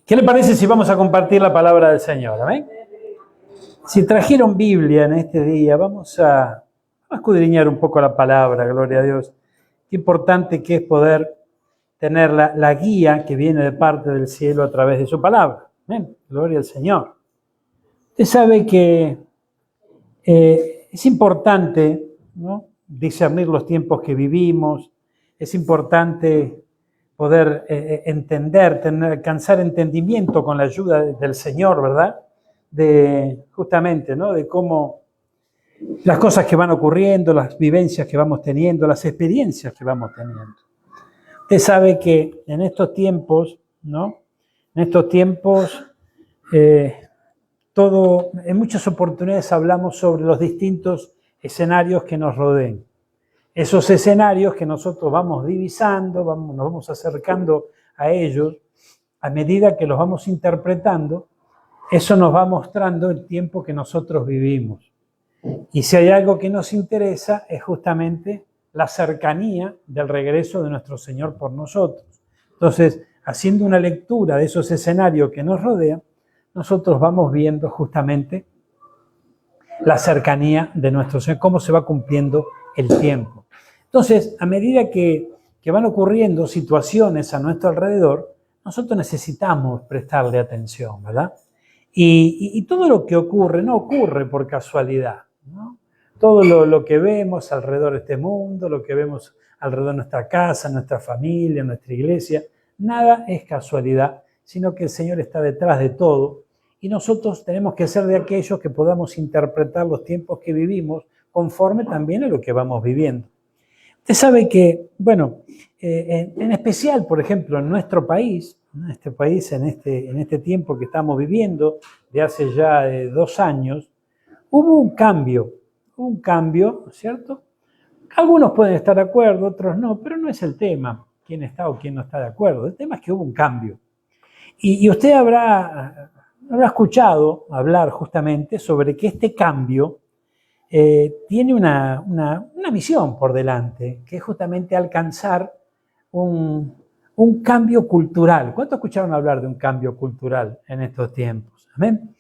¿Qué le parece si vamos a compartir la palabra del Señor? ¿Amén? Si trajeron Biblia en este día, vamos a escudriñar un poco la palabra, gloria a Dios. Qué importante que es poder tener la guía que viene de parte del cielo a través de su palabra. Amén. Gloria al Señor. Usted sabe que es importante, ¿no?, discernir los tiempos que vivimos, es importante poder entender, alcanzar entendimiento con la ayuda del Señor, ¿verdad? Justamente, ¿no?, de cómo las cosas que van ocurriendo, las vivencias que vamos teniendo, las experiencias que vamos teniendo. Usted sabe que en estos tiempos, ¿no?, en estos tiempos, en muchas oportunidades hablamos sobre los distintos escenarios que nos rodeen. Esos escenarios que nosotros vamos divisando, nos vamos acercando a ellos, a medida que los vamos interpretando, eso nos va mostrando el tiempo que nosotros vivimos. Y si hay algo que nos interesa, es justamente la cercanía del regreso de nuestro Señor por nosotros. Entonces, haciendo una lectura de esos escenarios que nos rodean, nosotros vamos viendo justamente la cercanía de nuestro Señor, cómo se va cumpliendo el tiempo. Entonces, a medida que van ocurriendo situaciones a nuestro alrededor, nosotros necesitamos prestarle atención, ¿verdad? Y todo lo que ocurre no ocurre por casualidad, ¿no? Todo lo que vemos alrededor de este mundo, lo que vemos alrededor de nuestra casa, nuestra familia, nuestra iglesia, nada es casualidad, sino que el Señor está detrás de todo y nosotros tenemos que ser de aquellos que podamos interpretar los tiempos que vivimos conforme también a lo que vamos viviendo. Usted sabe que, bueno, en especial, por ejemplo, en nuestro país, en este tiempo que estamos viviendo, de hace ya 2 años, hubo un cambio, ¿cierto? Algunos pueden estar de acuerdo, otros no, pero no es el tema quién está o quién no está de acuerdo. El tema es que hubo un cambio. Y usted habrá escuchado hablar justamente sobre que este cambio tiene una misión por delante, que es justamente alcanzar un cambio cultural. ¿Cuántos escucharon hablar de un cambio cultural en estos tiempos? ¿Amén?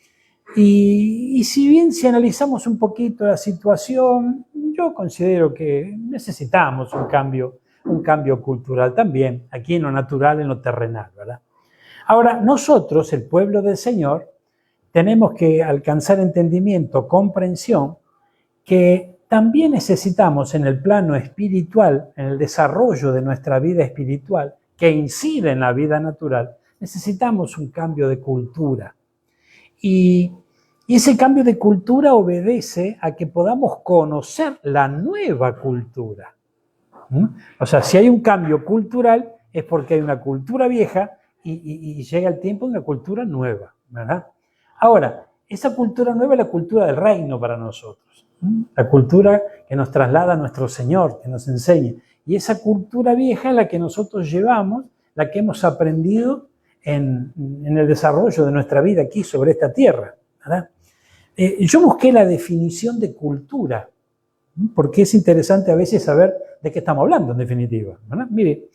Y si bien si analizamos un poquito la situación, yo considero que necesitamos un cambio cultural también, aquí en lo natural, en lo terrenal, ¿verdad? Ahora, nosotros, el pueblo del Señor, tenemos que alcanzar entendimiento, comprensión, que también necesitamos en el plano espiritual, en el desarrollo de nuestra vida espiritual, que incide en la vida natural, necesitamos un cambio de cultura. Y ese cambio de cultura obedece a que podamos conocer la nueva cultura. O sea, si hay un cambio cultural es porque hay una cultura vieja y llega el tiempo de una cultura nueva, ¿verdad? Ahora, esa cultura nueva es la cultura del reino para nosotros. La cultura que nos traslada a nuestro Señor, que nos enseña. Y esa cultura vieja es la que nosotros llevamos, la que hemos aprendido en el desarrollo de nuestra vida aquí sobre esta tierra, ¿verdad? Yo busqué la definición de cultura, porque es interesante a veces saber de qué estamos hablando en definitiva, ¿verdad? Mire,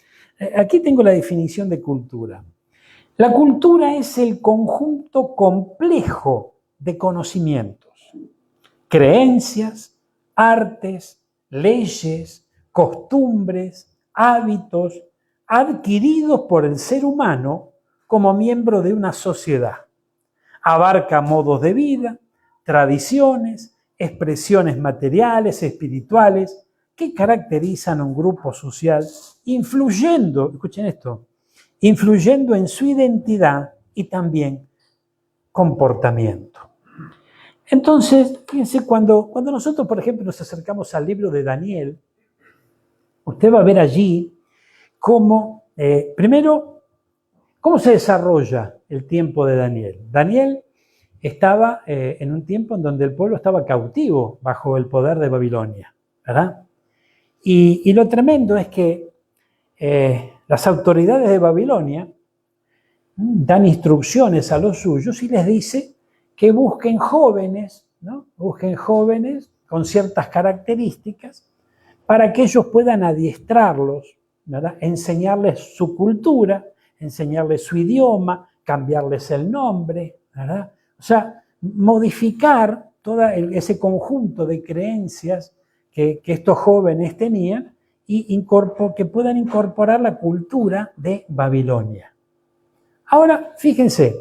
aquí tengo la definición de cultura. La cultura es el conjunto complejo de conocimientos, creencias, artes, leyes, costumbres, hábitos adquiridos por el ser humano como miembro de una sociedad. Abarca modos de vida, tradiciones, expresiones materiales, espirituales, que caracterizan a un grupo social, influyendo, escuchen esto, influyendo en su identidad y también comportamiento. Entonces, fíjense, cuando nosotros, por ejemplo, nos acercamos al libro de Daniel, usted va a ver allí cómo, primero, cómo se desarrolla el tiempo de Daniel. Daniel estaba en un tiempo en donde el pueblo estaba cautivo bajo el poder de Babilonia, ¿verdad? Y lo tremendo es que las autoridades de Babilonia dan instrucciones a los suyos y les dice que busquen jóvenes, ¿no? Busquen jóvenes con ciertas características para que ellos puedan adiestrarlos, ¿verdad? Enseñarles su cultura, enseñarles su idioma, cambiarles el nombre, ¿verdad? O sea, modificar todo ese conjunto de creencias que estos jóvenes tenían y que puedan incorporar la cultura de Babilonia. Ahora, fíjense,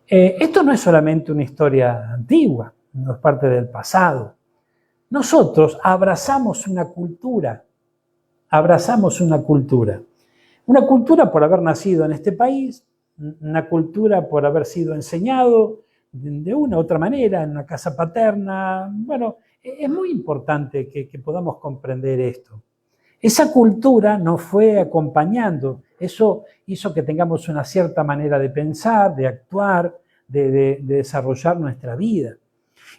esto no es solamente una historia antigua, no es parte del pasado. Nosotros abrazamos una cultura por haber nacido en este país, una cultura por haber sido enseñado de una u otra manera en una casa paterna. Bueno, es muy importante que podamos comprender esto. Esa cultura nos fue acompañando, eso hizo que tengamos una cierta manera de pensar, de actuar, de desarrollar nuestra vida.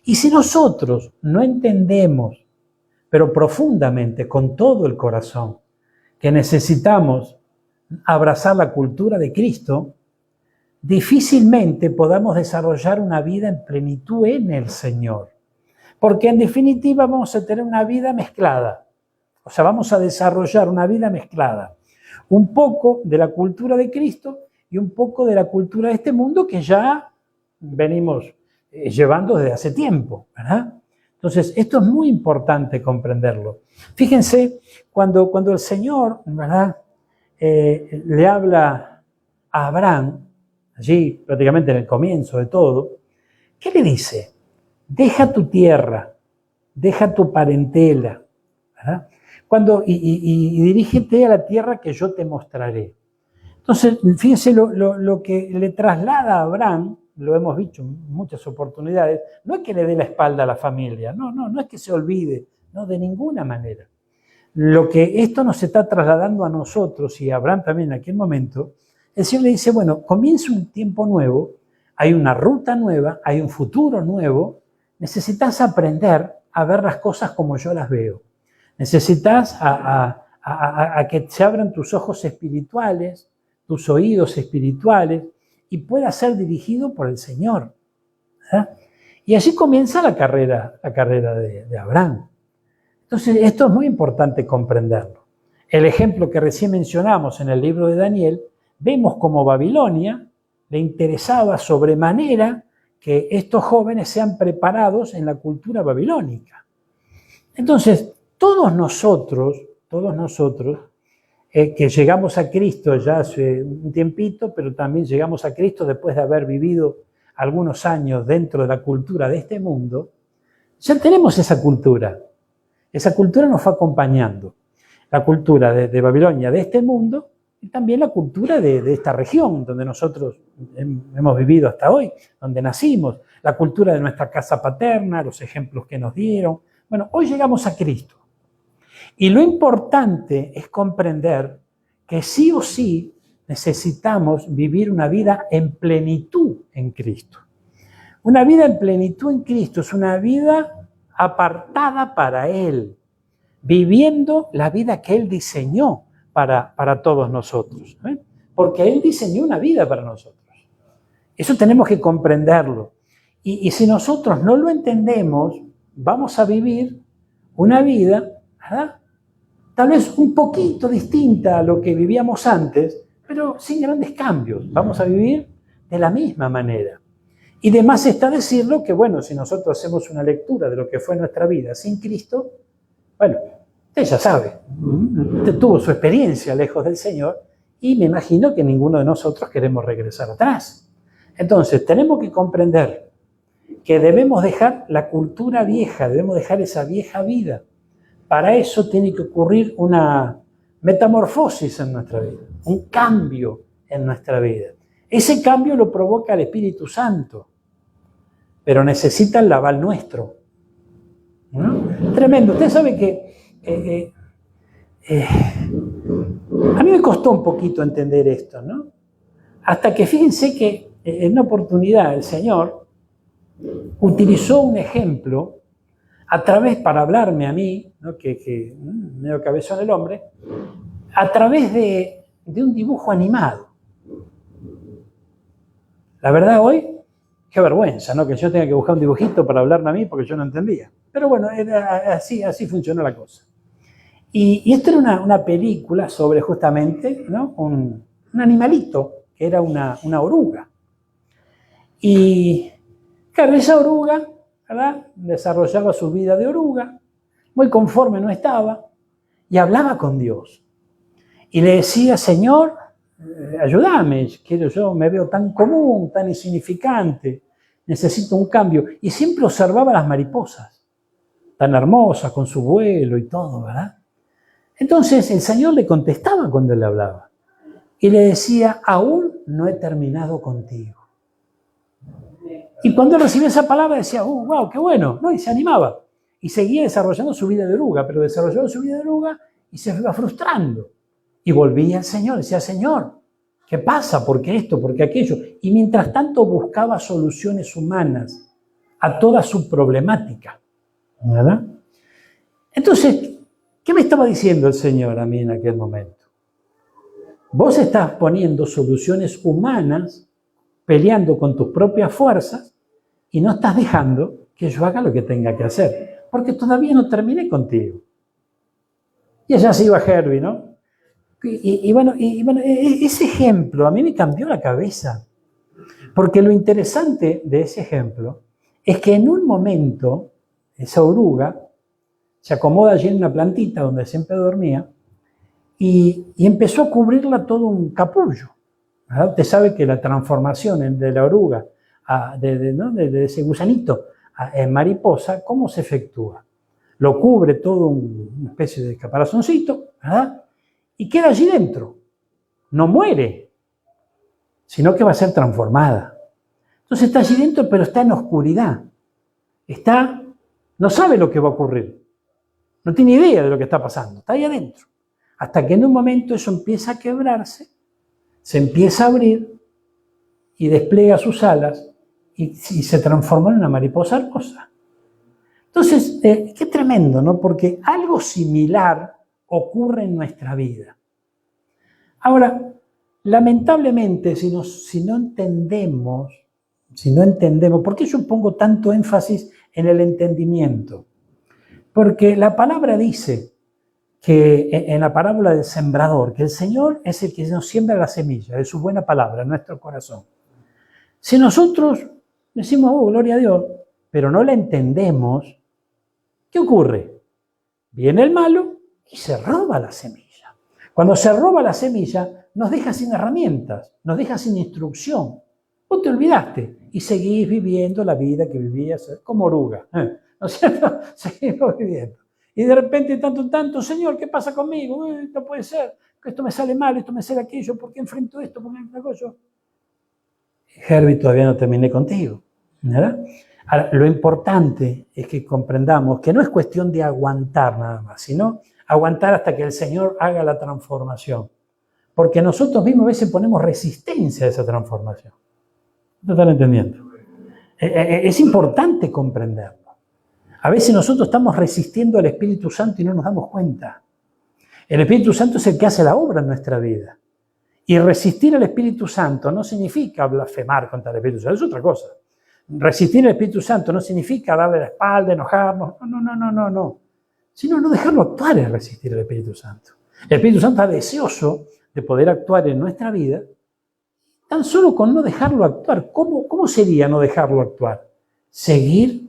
Y si nosotros no entendemos, pero profundamente, con todo el corazón, que necesitamos abrazar la cultura de Cristo, difícilmente podamos desarrollar una vida en plenitud en el Señor. Porque en definitiva vamos a tener una vida mezclada. O sea, vamos a desarrollar una vida mezclada. Un poco de la cultura de Cristo y un poco de la cultura de este mundo que ya venimos llevando desde hace tiempo, ¿verdad? Entonces, esto es muy importante comprenderlo. Fíjense, cuando el Señor, ¿verdad?, le habla a Abraham, allí prácticamente en el comienzo de todo, ¿qué le dice? Deja tu tierra, deja tu parentela, ¿verdad? Y dirígete a la tierra que yo te mostraré. Entonces, fíjense lo que le traslada a Abraham, lo hemos dicho en muchas oportunidades, no es que le dé la espalda a la familia, no es que se olvide, no, de ninguna manera. Lo que esto nos está trasladando a nosotros y a Abraham también en aquel momento, el Señor le dice, bueno, comienza un tiempo nuevo, hay una ruta nueva, hay un futuro nuevo, necesitas aprender a ver las cosas como yo las veo. Necesitas a que se abran tus ojos espirituales, tus oídos espirituales, y puedas ser dirigido por el Señor. Y así comienza la carrera de Abraham. Entonces, esto es muy importante comprenderlo. El ejemplo que recién mencionamos en el libro de Daniel, vemos como Babilonia le interesaba sobremanera que estos jóvenes sean preparados en la cultura babilónica. Entonces, todos nosotros, que llegamos a Cristo ya hace un tiempito, pero también llegamos a Cristo después de haber vivido algunos años dentro de la cultura de este mundo, ya tenemos esa cultura. Esa cultura nos fue acompañando. La cultura de Babilonia, de este mundo, y también la cultura de esta región donde nosotros hemos vivido hasta hoy, donde nacimos, la cultura de nuestra casa paterna, los ejemplos que nos dieron. Bueno, hoy llegamos a Cristo. Y lo importante es comprender que sí o sí necesitamos vivir una vida en plenitud en Cristo. Una vida en plenitud en Cristo es una vida apartada para Él, viviendo la vida que Él diseñó para todos nosotros. Porque Él diseñó una vida para nosotros. Eso tenemos que comprenderlo. Y si nosotros no lo entendemos, vamos a vivir una vida, ¿verdad?, tal vez un poquito distinta a lo que vivíamos antes, pero sin grandes cambios. Vamos a vivir de la misma manera. Y de más está decirlo que, bueno, si nosotros hacemos una lectura de lo que fue nuestra vida sin Cristo, bueno, usted ya sabe, usted tuvo su experiencia lejos del Señor y me imagino que ninguno de nosotros queremos regresar atrás. Entonces, tenemos que comprender que debemos dejar la cultura vieja, debemos dejar esa vieja vida. Para eso tiene que ocurrir una metamorfosis en nuestra vida, un cambio en nuestra vida. Ese cambio lo provoca el Espíritu Santo, pero necesita el aval nuestro, ¿no? Tremendo. Usted sabe que a mí me costó un poquito entender esto, ¿no? Hasta que fíjense que en una oportunidad el Señor utilizó un ejemplo a través, para hablarme a mí, ¿no?, que medio cabezón el hombre, a través de un dibujo animado. La verdad hoy, qué vergüenza, ¿no?, que yo tenga que buscar un dibujito para hablarme a mí porque yo no entendía. Pero bueno, así funcionó la cosa. Y esto era una película sobre justamente, ¿no?, un animalito que era una oruga. Y claro, esa oruga, ¿verdad?, desarrollaba su vida de oruga, muy conforme no estaba, y hablaba con Dios. Y le decía, Señor, ayúdame, yo me veo tan común, tan insignificante, necesito un cambio. Y siempre observaba las mariposas, tan hermosas, con su vuelo y todo, ¿verdad? Entonces el Señor le contestaba cuando él hablaba. Y le decía, aún no he terminado contigo. Y cuando él recibía esa palabra decía, wow, qué bueno, ¿no? Y se animaba. Y seguía desarrollando su vida de oruga, pero desarrollaba su vida de oruga y se iba frustrando. Y volvía al Señor, decía, Señor, ¿qué pasa? ¿Por qué esto? ¿Por qué aquello? Y mientras tanto buscaba soluciones humanas a toda su problemática, ¿verdad? Entonces, ¿qué me estaba diciendo el Señor a mí en aquel momento? Vos estás poniendo soluciones humanas, peleando con tus propias fuerzas, y no estás dejando que yo haga lo que tenga que hacer, porque todavía no terminé contigo. Y allá se iba Herbie, ¿no? Y bueno, ese ejemplo a mí me cambió la cabeza, porque lo interesante de ese ejemplo es que en un momento esa oruga se acomoda allí en una plantita donde siempre dormía y empezó a cubrirla todo un capullo, ¿verdad? Usted sabe que la transformación de la oruga, de ese gusanito en mariposa, ¿cómo se efectúa? Lo cubre todo una especie de caparazoncito, ¿verdad? Y queda allí dentro. No muere, sino que va a ser transformada. Entonces está allí dentro, pero está en oscuridad. No sabe lo que va a ocurrir. No tiene idea de lo que está pasando. Está ahí adentro. Hasta que en un momento eso empieza a quebrarse, se empieza a abrir y despliega sus alas y se transforma en una mariposa hermosa. Entonces, qué tremendo, ¿no? Porque algo similar ocurre en nuestra vida. Ahora, lamentablemente, si no entendemos, ¿por qué yo pongo tanto énfasis en el entendimiento? Porque la palabra dice que en la parábola del sembrador, que el Señor es el que nos siembra la semilla de su buena palabra en nuestro corazón. Si nosotros decimos, gloria a Dios, pero no la entendemos, ¿qué ocurre? Viene el malo y se roba la semilla. Cuando se roba la semilla, nos deja sin herramientas, nos deja sin instrucción. Vos te olvidaste y seguís viviendo la vida que vivías como oruga. ¿No es cierto? Seguimos viviendo. Y de repente, tanto en tanto, Señor, ¿qué pasa conmigo? No puede ser, que esto me sale mal, esto me sale aquello, ¿por qué enfrento esto? ¿Por qué enfrento aquello? Herbie, todavía no terminé contigo, ¿verdad? Ahora, lo importante es que comprendamos que no es cuestión de aguantar nada más, sino aguantar hasta que el Señor haga la transformación. Porque nosotros mismos a veces ponemos resistencia a esa transformación. ¿No están entendiendo? Es importante comprenderlo. A veces nosotros estamos resistiendo al Espíritu Santo y no nos damos cuenta. El Espíritu Santo es el que hace la obra en nuestra vida. Y resistir al Espíritu Santo no significa blasfemar contra el Espíritu Santo, es otra cosa. Resistir al Espíritu Santo no significa darle la espalda, enojarnos, no. Sino no dejarlo actuar es resistir al Espíritu Santo. El Espíritu Santo está deseoso de poder actuar en nuestra vida, tan solo con no dejarlo actuar. ¿Cómo sería no dejarlo actuar? Seguir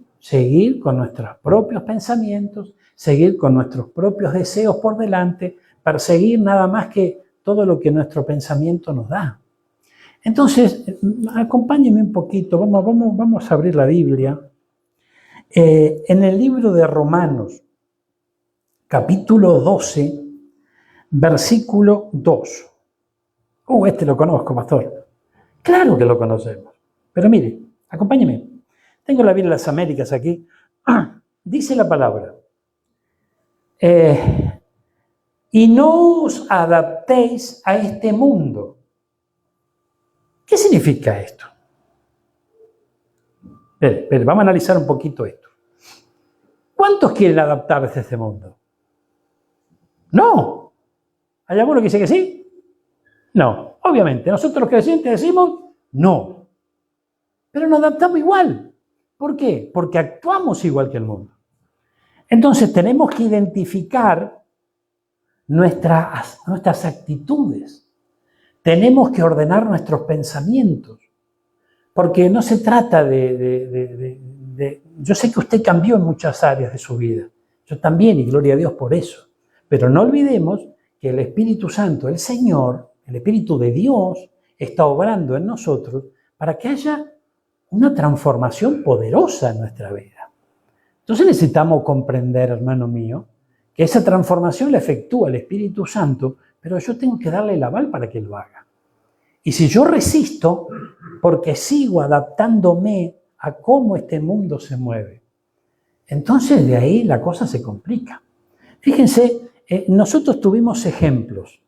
con nuestros propios pensamientos, seguir con nuestros propios deseos por delante, perseguir nada más que todo lo que nuestro pensamiento nos da. Entonces, acompáñenme un poquito, vamos a abrir la Biblia. En el libro de Romanos, capítulo 12, versículo 2. Este lo conozco, pastor. Claro que lo conocemos. Pero mire, acompáñeme. Tengo la Biblia de las Américas aquí. Dice la palabra. Y no os adaptéis a este mundo. ¿Qué significa esto? Vamos a analizar un poquito esto. ¿Cuántos quieren adaptarse a este mundo? No. ¿Hay alguno que dice que sí? No. Obviamente, nosotros los creyentes decimos no. Pero nos adaptamos igual. ¿Por qué? Porque actuamos igual que el mundo. Entonces tenemos que identificar nuestras actitudes. Tenemos que ordenar nuestros pensamientos Porque no se trata yo sé que usted cambió en muchas áreas de su vida. Yo también, y gloria a Dios por eso. Pero no olvidemos que el Espíritu Santo, el Señor, el Espíritu de Dios, está obrando en nosotros para que haya una transformación poderosa en nuestra vida. Entonces necesitamos comprender, hermano mío, que esa transformación la efectúa el Espíritu Santo, pero yo tengo que darle el aval para que lo haga. Y si yo resisto, porque sigo adaptándome a cómo este mundo se mueve, entonces de ahí la cosa se complica. Fíjense, nosotros tuvimos ejemplos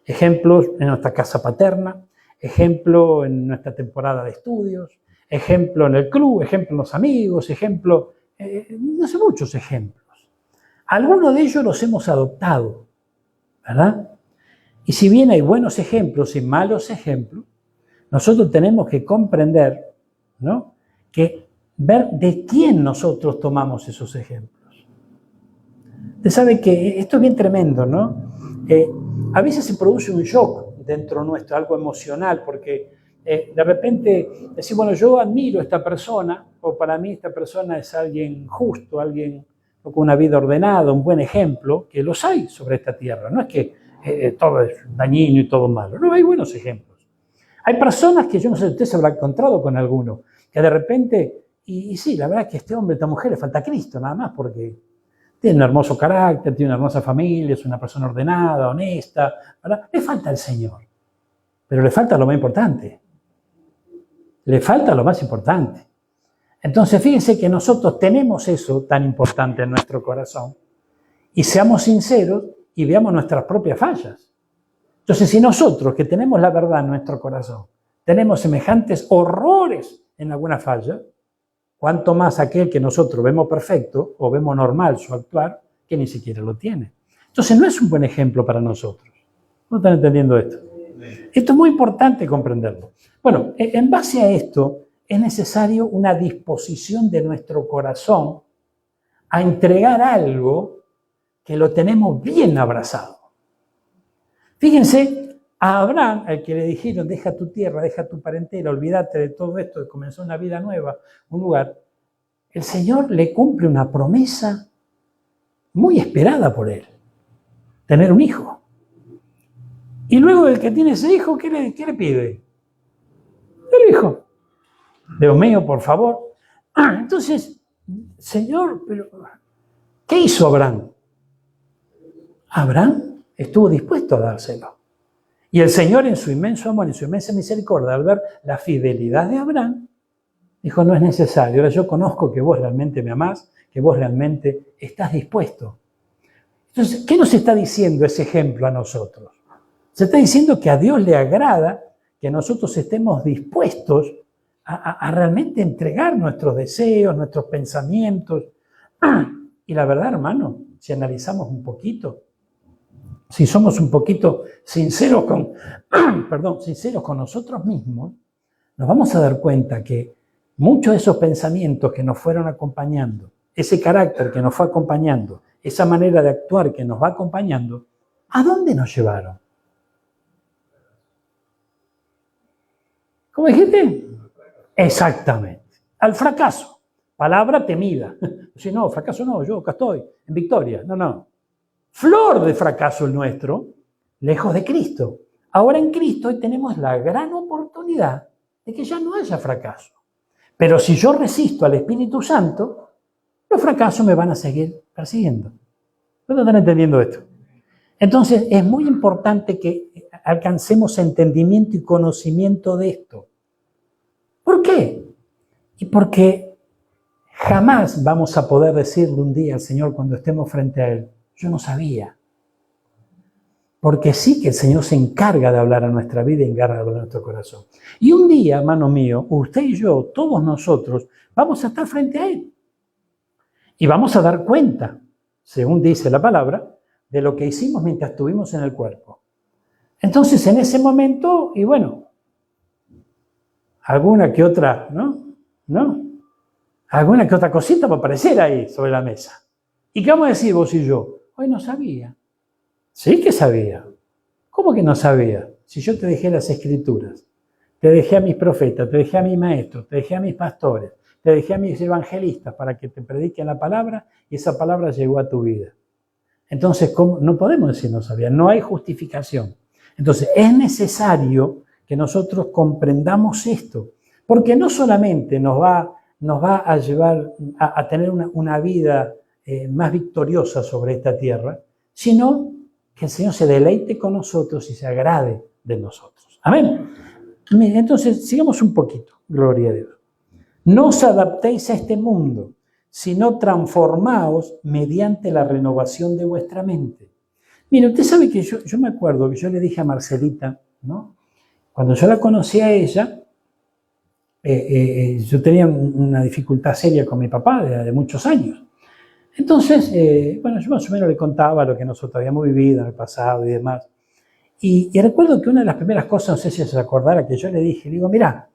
en nuestra casa paterna, ejemplo en nuestra temporada de estudios, ejemplo en el club, ejemplo en los amigos, ejemplo, no sé, muchos ejemplos. Algunos de ellos los hemos adoptado, ¿verdad? Y si bien hay buenos ejemplos y malos ejemplos, nosotros tenemos que comprender, ¿no?, que ver de quién nosotros tomamos esos ejemplos. Usted sabe que esto es bien tremendo, ¿no? A veces se produce un shock dentro nuestro, algo emocional, porque de repente decimos, bueno, yo admiro a esta persona, o para mí esta persona es alguien justo, alguien con una vida ordenada, un buen ejemplo, que los hay sobre esta tierra. No es que todo es dañino y todo malo, no, hay buenos ejemplos. Hay personas que, yo no sé, usted se habrá encontrado con alguno, que de repente, y sí, la verdad es que a este hombre, a esta mujer le falta Cristo, nada más, porque tiene un hermoso carácter, tiene una hermosa familia, es una persona ordenada, honesta, ¿verdad? Le falta el Señor, pero le falta lo más importante. Le falta lo más importante. Entonces, fíjense que nosotros tenemos eso tan importante en nuestro corazón y seamos sinceros y veamos nuestras propias fallas. Entonces, si nosotros, que tenemos la verdad en nuestro corazón, tenemos semejantes horrores en alguna falla, cuanto más aquel que nosotros vemos perfecto o vemos normal su actuar, que ni siquiera lo tiene. Entonces, no es un buen ejemplo para nosotros. ¿No están entendiendo esto? Esto es muy importante comprenderlo. Bueno, en base a esto, es necesario una disposición de nuestro corazón a entregar algo que lo tenemos bien abrazado. Fíjense, a Abraham, al que le dijeron, deja tu tierra, deja tu parentela, olvídate de todo esto, comenzó una vida nueva, un lugar, el Señor le cumple una promesa muy esperada por él, tener un hijo. Y luego del que tiene ese hijo, ¿qué le pide? El hijo. Dios mío, por favor. Entonces, Señor, pero ¿qué hizo Abraham? Abraham estuvo dispuesto a dárselo. Y el Señor, en su inmenso amor, en su inmensa misericordia, al ver la fidelidad de Abraham, dijo, no es necesario, ahora yo conozco que vos realmente me amás, que vos realmente estás dispuesto. Entonces, ¿qué nos está diciendo ese ejemplo a nosotros? Se está diciendo que a Dios le agrada que nosotros estemos dispuestos a realmente entregar nuestros deseos, nuestros pensamientos. Y la verdad, hermano, si analizamos un poquito, si somos un poquito sinceros sinceros con nosotros mismos, nos vamos a dar cuenta que muchos de esos pensamientos que nos fueron acompañando, ese carácter que nos fue acompañando, esa manera de actuar que nos va acompañando, ¿a dónde nos llevaron? ¿Cómo dijiste? Exactamente. Al fracaso. Palabra temida. Si no, fracaso no, yo acá estoy, en victoria. No. Flor de fracaso el nuestro, lejos de Cristo. Ahora en Cristo tenemos la gran oportunidad de que ya no haya fracaso. Pero si yo resisto al Espíritu Santo, los fracasos me van a seguir persiguiendo. ¿No están entendiendo esto? Entonces es muy importante que alcancemos entendimiento y conocimiento de esto. ¿Por qué? Y porque jamás vamos a poder decirle un día al Señor cuando estemos frente a Él, yo no sabía. Porque sí que el Señor se encarga de hablar a nuestra vida y encarga de hablar a nuestro corazón. Y un día, hermano mío, usted y yo, todos nosotros, vamos a estar frente a Él. Y vamos a dar cuenta, según dice la palabra, de lo que hicimos mientras estuvimos en el cuerpo. Entonces, en ese momento, y bueno, alguna que otra, ¿no? Alguna que otra cosita va a aparecer ahí sobre la mesa. ¿Y qué vamos a decir vos y yo? Hoy no sabía. Sí que sabía. ¿Cómo que no sabía? Si yo te dejé las Escrituras. Te dejé a mis profetas, te dejé a mis maestros, te dejé a mis pastores, te dejé a mis evangelistas para que te prediquen la palabra y esa palabra llegó a tu vida. Entonces, ¿cómo? No podemos decir no sabía, no hay justificación. Entonces, es necesario que nosotros comprendamos esto, porque no solamente nos va a llevar a tener una vida más victoriosa sobre esta tierra, sino que el Señor se deleite con nosotros y se agrade de nosotros. Amén. Entonces, sigamos un poquito, gloria a Dios. No os adaptéis a este mundo, sino transformaos mediante la renovación de vuestra mente. Mire, usted sabe que yo me acuerdo que yo le dije a Marcelita, ¿no? Cuando yo la conocí a ella, yo tenía una dificultad seria con mi papá de muchos años. Entonces, bueno, yo más o menos le contaba lo que nosotros habíamos vivido en el pasado y demás. Y recuerdo que una de las primeras cosas, no sé si se acordara, que yo le dije, le digo, mira,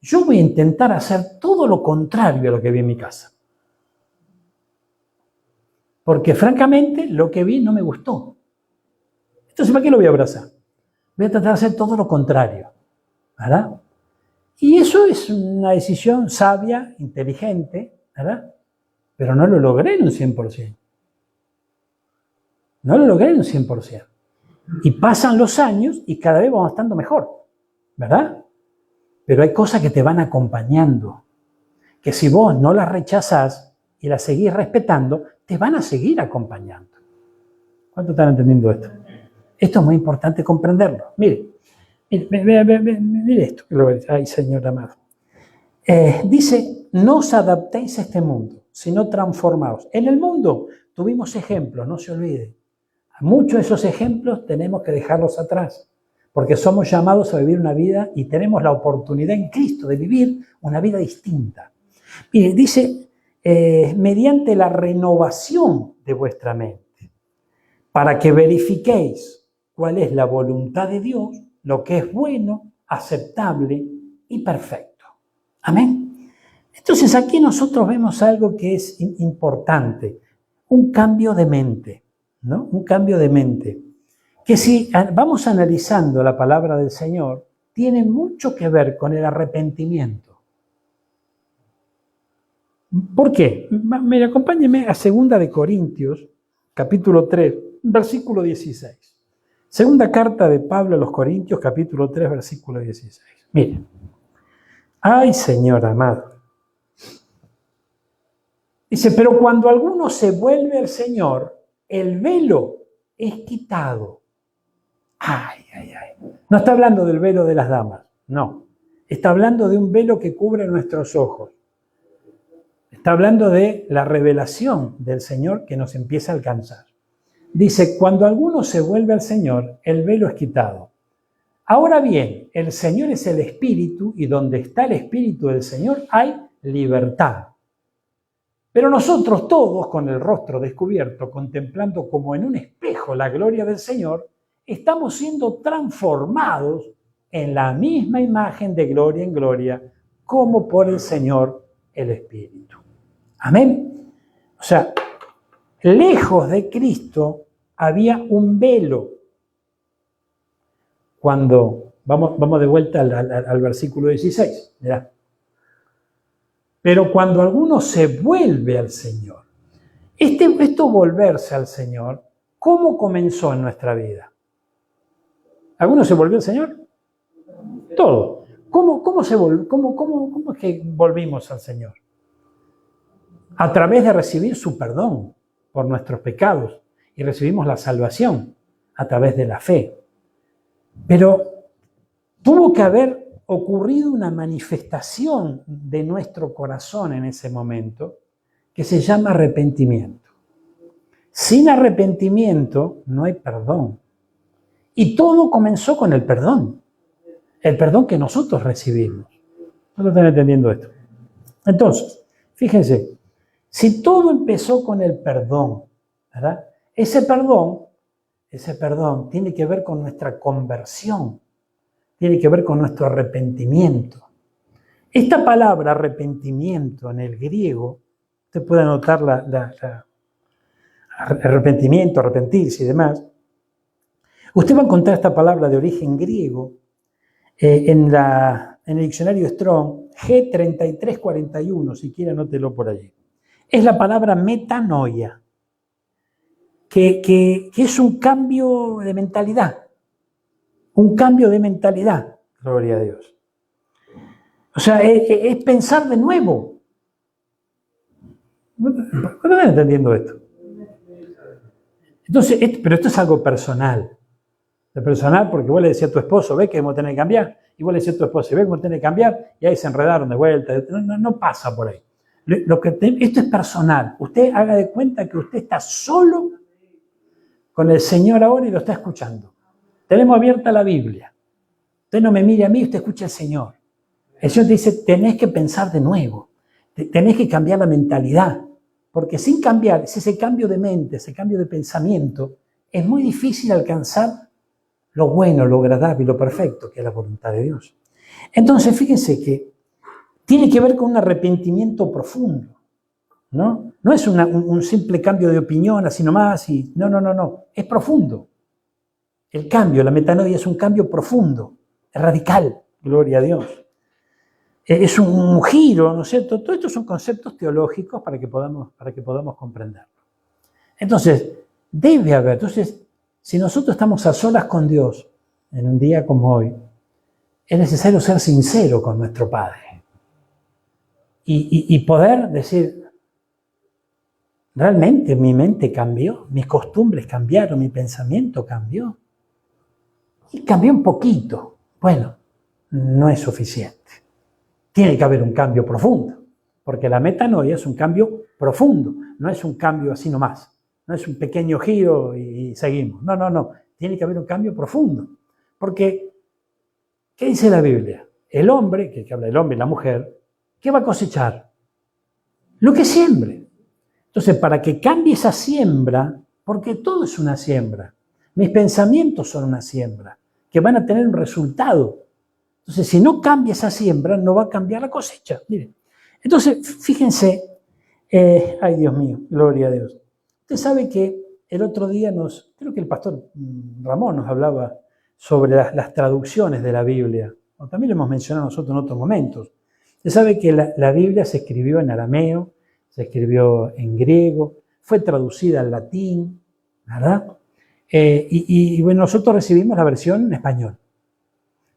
yo voy a intentar hacer todo lo contrario a lo que vi en mi casa. Porque francamente lo que vi no me gustó. Entonces, ¿para qué lo voy a abrazar? Voy a tratar de hacer todo lo contrario, ¿verdad? Y eso es una decisión sabia, inteligente, ¿verdad? Pero no lo logré en un 100%. No lo logré en un 100%. Y pasan los años y cada vez vamos estando mejor, ¿verdad? Pero hay cosas que te van acompañando, que si vos no las rechazás y las seguís respetando, te van a seguir acompañando. ¿Cuánto están entendiendo esto? Esto es muy importante comprenderlo. Mire esto. Ay, Señor amado. Dice, no os adaptéis a este mundo, sino transformaos. En el mundo tuvimos ejemplos, no se olvide. Muchos de esos ejemplos tenemos que dejarlos atrás, porque somos llamados a vivir una vida y tenemos la oportunidad en Cristo de vivir una vida distinta. Mire, dice, mediante la renovación de vuestra mente, para que verifiquéis cuál es la voluntad de Dios, lo que es bueno, aceptable y perfecto. Amén. Entonces aquí nosotros vemos algo que es importante, un cambio de mente, ¿no? Un cambio de mente, que si vamos analizando la palabra del Señor, tiene mucho que ver con el arrepentimiento. ¿Por qué? Mira, acompáñeme a 2 de Corintios, capítulo 3, versículo 16. Segunda carta de Pablo a los Corintios, capítulo 3, versículo 16. Miren. Ay, Señor amado. Dice, pero cuando alguno se vuelve al Señor, el velo es quitado. Ay. No está hablando del velo de las damas, no. Está hablando de un velo que cubre nuestros ojos. Está hablando de la revelación del Señor que nos empieza a alcanzar. Dice, cuando alguno se vuelve al Señor, el velo es quitado. Ahora bien, el Señor es el Espíritu y donde está el Espíritu del Señor hay libertad. Pero nosotros todos, con el rostro descubierto, contemplando como en un espejo la gloria del Señor, estamos siendo transformados en la misma imagen de gloria en gloria, como por el Señor el Espíritu. Amén. O sea, lejos de Cristo había un velo. Cuando, vamos de vuelta al versículo 16, mirá. Pero cuando alguno se vuelve al Señor, esto volverse al Señor, ¿cómo comenzó en nuestra vida? ¿Alguno se volvió al Señor? Todo. ¿Cómo es que volvimos al Señor? A través de recibir su perdón por nuestros pecados y recibimos la salvación a través de la fe. Pero tuvo que haber ocurrido una manifestación de nuestro corazón en ese momento que se llama arrepentimiento. Sin arrepentimiento no hay perdón. Y todo comenzó con el perdón que nosotros recibimos. ¿No están entendiendo esto? Entonces, fíjense, si todo empezó con el perdón, ¿verdad? Ese perdón tiene que ver con nuestra conversión, tiene que ver con nuestro arrepentimiento. Esta palabra arrepentimiento en el griego, usted puede anotar arrepentimiento, arrepentirse y demás. Usted va a encontrar esta palabra de origen griego En el diccionario Strong, G3341, si quiere anótelo por allí. Es la palabra metanoia, que es un cambio de mentalidad. Un cambio de mentalidad, gloria a Dios. O sea, es pensar de nuevo. ¿No están entendiendo esto? Entonces, pero esto es algo personal. De personal, porque vos le decías a tu esposo, ¿ves que vos tenés que cambiar? Y vos le decías a tu esposo, ¿ves que vos tenés que cambiar? Y ahí se enredaron de vuelta. No pasa por ahí. Esto es personal. Usted haga de cuenta que usted está solo con el Señor ahora y lo está escuchando. Tenemos abierta la Biblia. Usted no me mire a mí, usted escucha al Señor. El Señor te dice, tenés que pensar de nuevo. Tenés que cambiar la mentalidad. Porque sin cambiar, ese cambio de mente, ese cambio de pensamiento, es muy difícil alcanzar lo bueno, lo agradable y lo perfecto, que es la voluntad de Dios. Entonces, fíjense que tiene que ver con un arrepentimiento profundo, ¿no? No es un simple cambio de opinión, así nomás, no, es profundo. El cambio, la metanoia es un cambio profundo, es radical, gloria a Dios. Es un giro, ¿no es cierto? Todo esto son conceptos teológicos para que podamos comprenderlo. Entonces, debe haber, si nosotros estamos a solas con Dios en un día como hoy, es necesario ser sincero con nuestro Padre y poder decir, realmente mi mente cambió, mis costumbres cambiaron, mi pensamiento cambió. Y cambió un poquito. Bueno, no es suficiente. Tiene que haber un cambio profundo, porque la metanoia es un cambio profundo, no es un cambio así nomás, no es un pequeño giro y seguimos. No, tiene que haber un cambio profundo, porque, ¿qué dice la Biblia? El hombre, que habla del hombre y la mujer, ¿qué va a cosechar? Lo que siembre. Entonces, para que cambie esa siembra, porque todo es una siembra, mis pensamientos son una siembra, que van a tener un resultado. Entonces, si no cambia esa siembra, no va a cambiar la cosecha. Miren. Entonces, fíjense, ay Dios mío, gloria a Dios. Usted sabe que el otro día creo que el pastor Ramón nos hablaba sobre las traducciones de la Biblia. O también lo hemos mencionado nosotros en otros momentos. Usted sabe que la Biblia se escribió en arameo, se escribió en griego, fue traducida al latín, ¿verdad? Y bueno, nosotros recibimos la versión en español.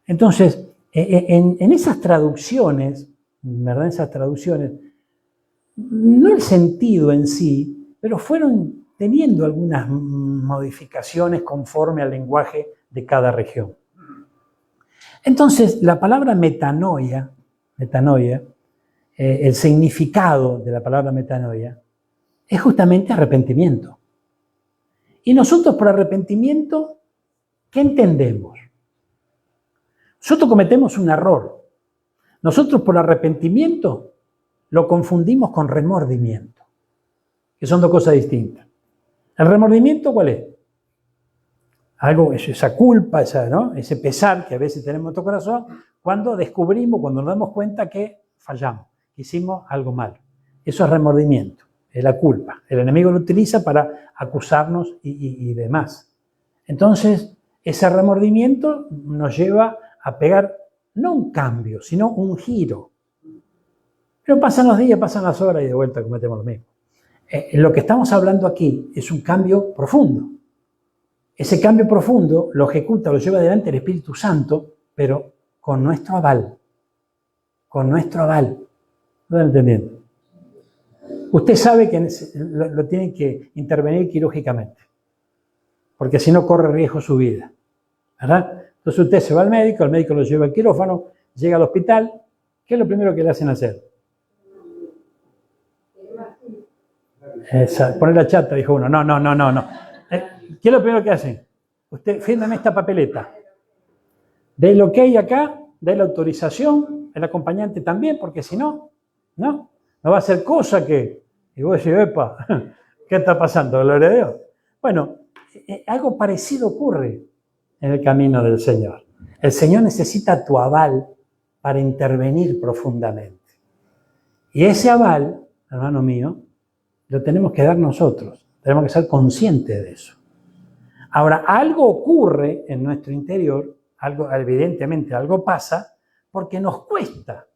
Entonces, en esas traducciones, ¿verdad? En esas traducciones, no el sentido en sí, pero fueron teniendo algunas modificaciones conforme al lenguaje de cada región. Entonces, la palabra metanoia, el significado de la palabra metanoia, es justamente arrepentimiento. Y nosotros por arrepentimiento, ¿qué entendemos? Nosotros cometemos un error. Nosotros por arrepentimiento lo confundimos con remordimiento, que son dos cosas distintas. ¿El remordimiento cuál es? Algo, esa culpa, ¿no? Ese pesar que a veces tenemos en nuestro corazón cuando descubrimos, cuando nos damos cuenta que fallamos, que hicimos algo malo. Eso es remordimiento, es la culpa. El enemigo lo utiliza para acusarnos y demás. Entonces, ese remordimiento nos lleva a pegar no un cambio, sino un giro. Pero pasan los días, pasan las horas y de vuelta cometemos lo mismo. Lo que estamos hablando aquí es un cambio profundo. Ese cambio profundo lo ejecuta, lo lleva adelante el Espíritu Santo, pero con nuestro aval. Con nuestro aval. ¿No están entendiendo? Usted sabe que lo tienen que intervenir quirúrgicamente, porque si no corre riesgo su vida, ¿verdad? Entonces usted se va al médico, el médico lo lleva al quirófano, llega al hospital, ¿qué es lo primero que le hacen hacer? Poner la chata, dijo uno. No. ¿Qué es lo primero que hacen? Usted, fírmeme esta papeleta. De lo que hay acá, de la autorización, el acompañante también, porque si no, no va a ser cosa que... Y vos decís, epa, ¿qué está pasando? Gloria a Dios. Bueno, algo parecido ocurre en el camino del Señor. El Señor necesita tu aval para intervenir profundamente. Y ese aval, hermano mío, lo tenemos que dar nosotros. Tenemos que ser conscientes de eso. Ahora, algo ocurre en nuestro interior algo, evidentemente algo pasa, porque nos cuesta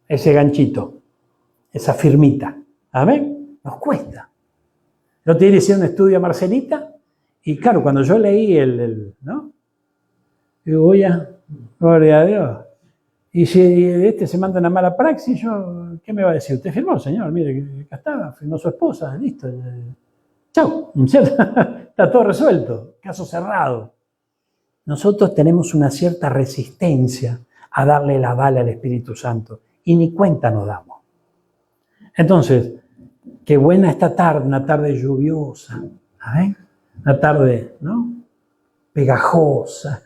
ese ganchito, esa firmita. ¿Amén? Nos cuesta. Yo te hice un estudio a Marcelita, y claro, cuando yo leí ¿no? Digo, oye, gloria a Dios. Y si este se manda una mala praxis, ¿qué me va a decir? Usted firmó, señor, mire, que acá está, firmó su esposa, listo. Chau, ¿cierto? Está todo resuelto, caso cerrado. Nosotros tenemos una cierta resistencia a darle la bala al Espíritu Santo, y ni cuenta nos damos. Entonces, qué buena esta tarde, una tarde lluviosa, ¿eh? Una tarde, ¿no? Pegajosa,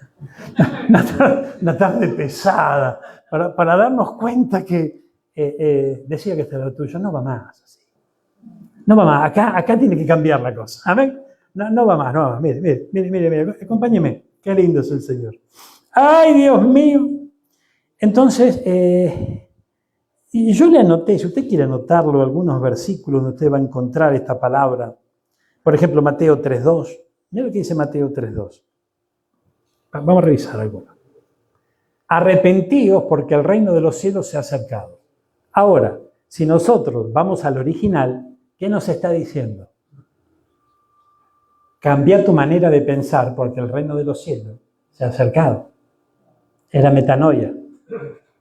una tarde pesada, para darnos cuenta que, decía que este era lo tuyo, no va más así. No va más, acá tiene que cambiar la cosa. ¿Amén? No va más, no va más. Mire, acompáñeme. Qué lindo es el Señor. ¡Ay, Dios mío! Entonces, y yo le anoté, si usted quiere anotarlo, algunos versículos donde usted va a encontrar esta palabra. Por ejemplo, Mateo 3.2. Mira lo que dice Mateo 3.2. Vamos a revisar algunos. Arrepentíos porque el reino de los cielos se ha acercado. Ahora, si nosotros vamos al original, ¿qué nos está diciendo? Cambia tu manera de pensar porque el reino de los cielos se ha acercado. Era metanoia.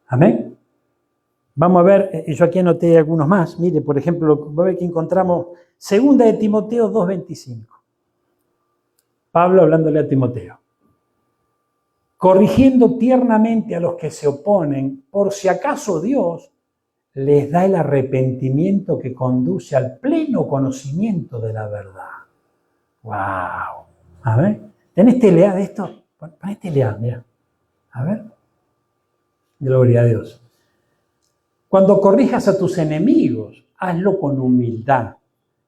¿Amén? Vamos a ver, yo aquí anoté algunos más. Mire, por ejemplo, va a ver que encontramos 2 de Timoteo 2.25. Pablo hablándole a Timoteo. Corrigiendo tiernamente a los que se oponen, por si acaso Dios les da el arrepentimiento que conduce al pleno conocimiento de la verdad. ¡Wow! A ver, ¿tenés telea de esto? Ponés telea, mira. A ver. Gloria a Dios. Cuando corrijas a tus enemigos, hazlo con humildad.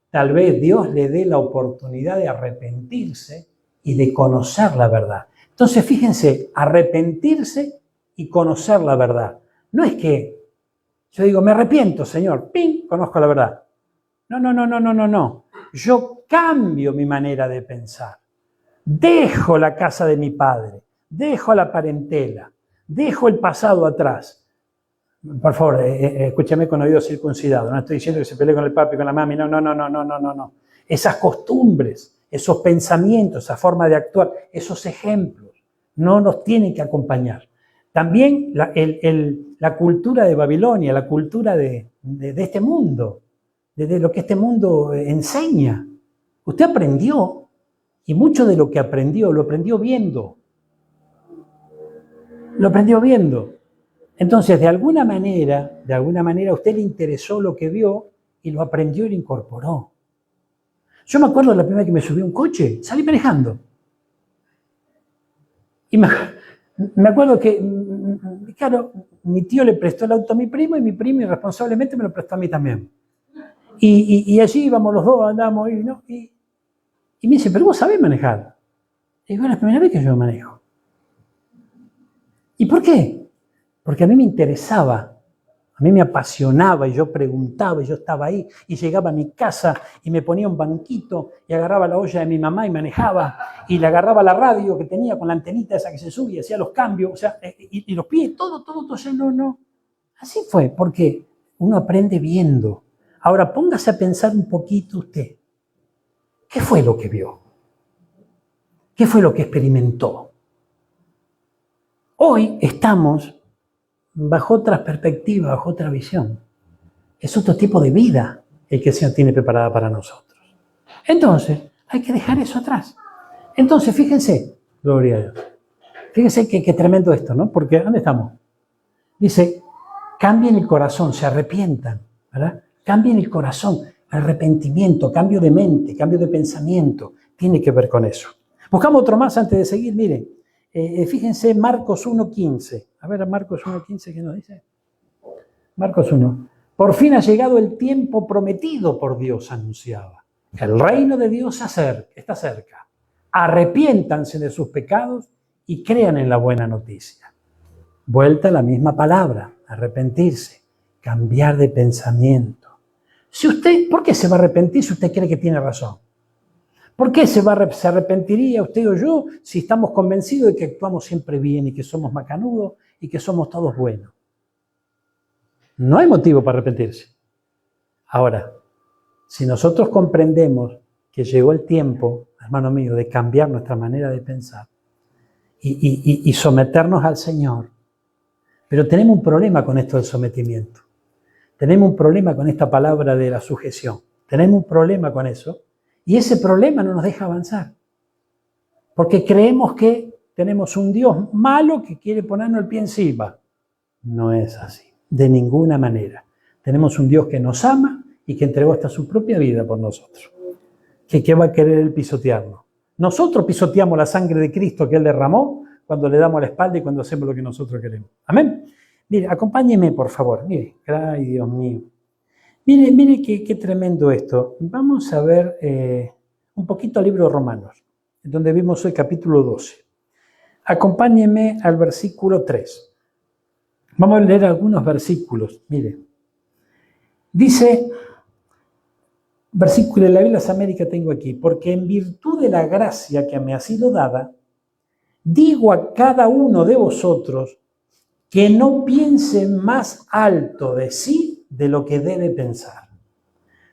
Tal vez Dios le dé la oportunidad de arrepentirse y de conocer la verdad. Entonces, fíjense, arrepentirse y conocer la verdad. No es que yo digo, me arrepiento, Señor, ¡ping!, conozco la verdad. No. Yo cambio mi manera de pensar. Dejo la casa de mi padre, dejo la parentela, dejo el pasado atrás. Por favor, escúchame con oído circuncidado. No estoy diciendo que se pelee con el papi, con la mami. No. Esas costumbres, esos pensamientos, esa forma de actuar, esos ejemplos, no nos tienen que acompañar. También la cultura de Babilonia, la cultura de este mundo, de lo que este mundo enseña. Usted aprendió, y mucho de lo que aprendió, lo aprendió viendo. Lo aprendió viendo. Entonces, de alguna manera, a usted le interesó lo que vio y lo aprendió y lo incorporó. Yo me acuerdo la primera vez que me subí a un coche, salí manejando. Y me acuerdo que, claro, mi tío le prestó el auto a mi primo y mi primo irresponsablemente me lo prestó a mí también. Y allí íbamos los dos, andábamos, ¿no? Y me dice, pero vos sabés manejar. Y digo, es la primera vez que yo manejo. ¿Y por qué? Porque a mí me interesaba, a mí me apasionaba y yo preguntaba y yo estaba ahí y llegaba a mi casa y me ponía un banquito y agarraba la olla de mi mamá y manejaba y le agarraba la radio que tenía con la antenita esa que se subía y hacía los cambios, o sea, y los pies, todo, no. Así fue, porque uno aprende viendo. Ahora póngase a pensar un poquito usted. ¿Qué fue lo que vio? ¿Qué fue lo que experimentó? Hoy estamos bajo otras perspectivas, bajo otra visión. Es otro tipo de vida el que el Señor tiene preparada para nosotros. Entonces, hay que dejar eso atrás. Entonces, fíjense, gloria a Dios. Fíjense qué tremendo esto, ¿no? Porque, ¿dónde estamos? Dice, cambien el corazón, se arrepientan, ¿verdad? Cambien el corazón, arrepentimiento, cambio de mente, cambio de pensamiento, tiene que ver con eso. Buscamos otro más antes de seguir, miren. Fíjense Marcos 1.15. A ver, Marcos 1.15, ¿qué nos dice? Marcos 1. Por fin ha llegado el tiempo prometido por Dios, anunciaba. El reino de Dios está cerca. Arrepiéntanse de sus pecados y crean en la buena noticia. Vuelta a la misma palabra, arrepentirse, cambiar de pensamiento. ¿Por qué se va a arrepentir si usted cree que tiene razón? ¿Por qué se arrepentiría usted o yo si estamos convencidos de que actuamos siempre bien y que somos macanudos y que somos todos buenos? No hay motivo para arrepentirse. Ahora, si nosotros comprendemos que llegó el tiempo, hermano mío, de cambiar nuestra manera de pensar y someternos al Señor, pero tenemos un problema con esto del sometimiento. Tenemos un problema con esta palabra de la sujeción. Tenemos un problema con eso. Y ese problema no nos deja avanzar. Porque creemos que tenemos un Dios malo que quiere ponernos el pie encima. No es así. De ninguna manera. Tenemos un Dios que nos ama y que entregó hasta su propia vida por nosotros. ¿Qué va a querer Él pisotearnos? Nosotros pisoteamos la sangre de Cristo que Él derramó cuando le damos la espalda y cuando hacemos lo que nosotros queremos. Amén. Mire, acompáñeme, por favor. Mire, ay, Dios mío. Mire qué tremendo esto. Vamos a ver un poquito al libro de Romanos, donde vimos hoy capítulo 12. Acompáñeme al versículo 3. Vamos a leer algunos versículos. Mire, dice, versículo de la Biblia de las Américas tengo aquí, porque en virtud de la gracia que me ha sido dada, digo a cada uno de vosotros que no piense más alto de sí de lo que debe pensar,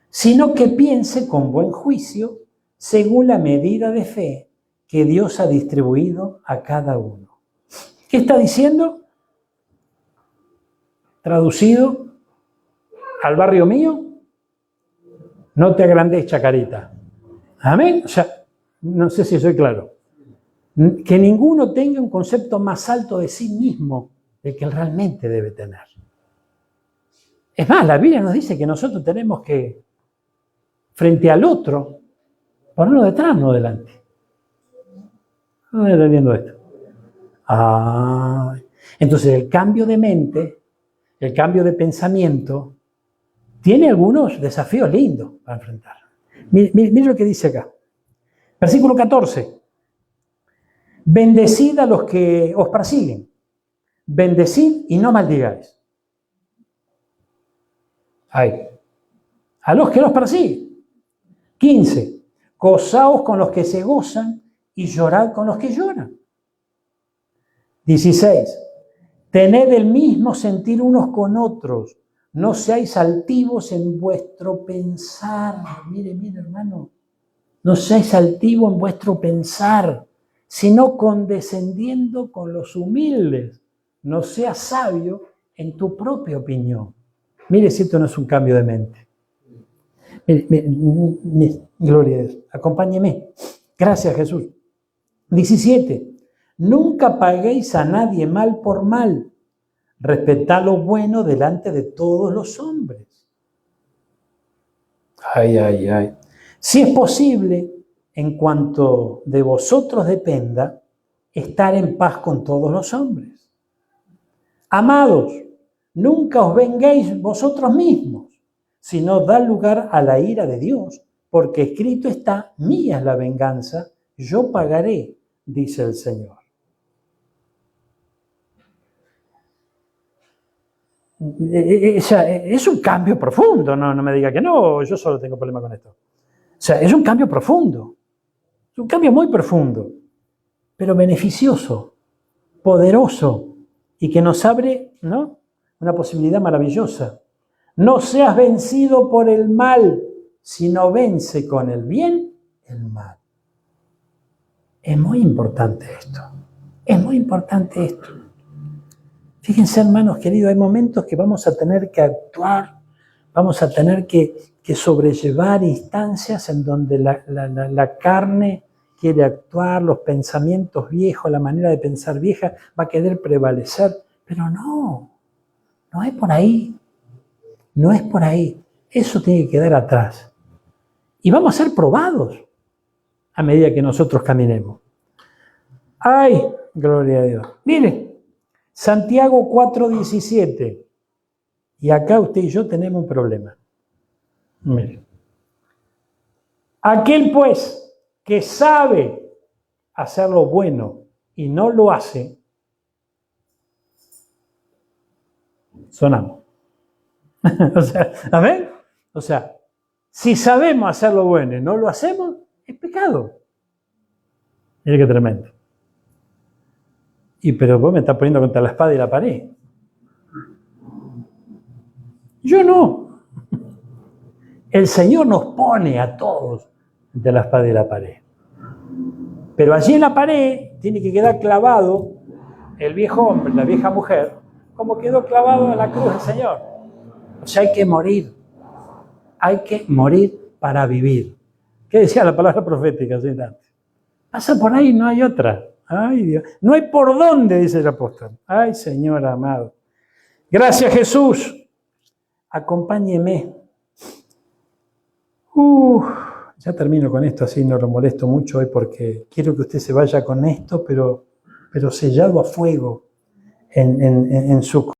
sino que piense con buen juicio según la medida de fe que Dios ha distribuido a cada uno. ¿Qué está diciendo? Traducido al barrio mío, no te agrandes, Chacarita. Amén. O sea, no sé si soy claro. Que ninguno tenga un concepto más alto de sí mismo del que él realmente debe tener. Es más, la Biblia nos dice que nosotros tenemos que, frente al otro, ponerlo detrás, no delante. No estoy entendiendo esto. Entonces el cambio de mente, el cambio de pensamiento, tiene algunos desafíos lindos para enfrentar. Mire lo que dice acá. Versículo 14. Bendecid a los que os persiguen. Bendecid y no maldigáis. A los que los persiguen. 15. Gozaos con los que se gozan y llorad con los que lloran. 16. Tened el mismo sentir unos con otros. No seáis altivos en vuestro pensar. Mire, hermano. No seáis altivos en vuestro pensar, sino condescendiendo con los humildes. No seas sabio en tu propia opinión. Mire si esto no es un cambio de mente. Mire, gloria a Dios. Acompáñeme. Gracias, Jesús. 17. Nunca paguéis a nadie mal por mal. Respetad lo bueno delante de todos los hombres. Si es posible, en cuanto de vosotros dependa, estar en paz con todos los hombres. Amados, nunca os venguéis vosotros mismos, sino dad lugar a la ira de Dios, porque escrito está, mía es la venganza, yo pagaré, dice el Señor. Es un cambio profundo, no me diga que no, yo solo tengo problema con esto. O sea, es un cambio profundo, es un cambio muy profundo, pero beneficioso, poderoso y que nos abre, ¿no?, una posibilidad maravillosa. No seas vencido por el mal, sino vence con el bien el mal. Es muy importante esto, es muy importante esto. Fíjense, hermanos queridos, hay momentos que vamos a tener que actuar, vamos a tener que sobrellevar instancias en donde la carne quiere actuar, los pensamientos viejos, la manera de pensar vieja va a querer prevalecer, pero no es por ahí, no es por ahí, eso tiene que quedar atrás. Y vamos a ser probados a medida que nosotros caminemos. ¡Ay! Gloria a Dios. Mire, Santiago 4:17. Y acá usted y yo tenemos un problema. Mire. Aquel pues que sabe hacer lo bueno y no lo hace, sonamos. O sea, ¿amén? O sea, si sabemos hacer lo bueno y no lo hacemos, Es pecado. Mira qué tremendo. Pero vos me estás poniendo contra la espada y la pared. Yo no. El Señor nos pone a todos entre la espada y la pared. Pero allí en la pared tiene que quedar clavado el viejo hombre, la vieja mujer, como quedó clavado en la cruz el Señor. O sea, hay que morir. Hay que morir para vivir. ¿Qué decía la palabra profética? Pasa por ahí, no hay otra. Ay, Dios. No hay por dónde, dice el apóstol. Ay, Señor amado. Gracias, Jesús. Acompáñeme. Ya termino con esto, así no lo molesto mucho hoy porque quiero que usted se vaya con esto, pero sellado a fuego en su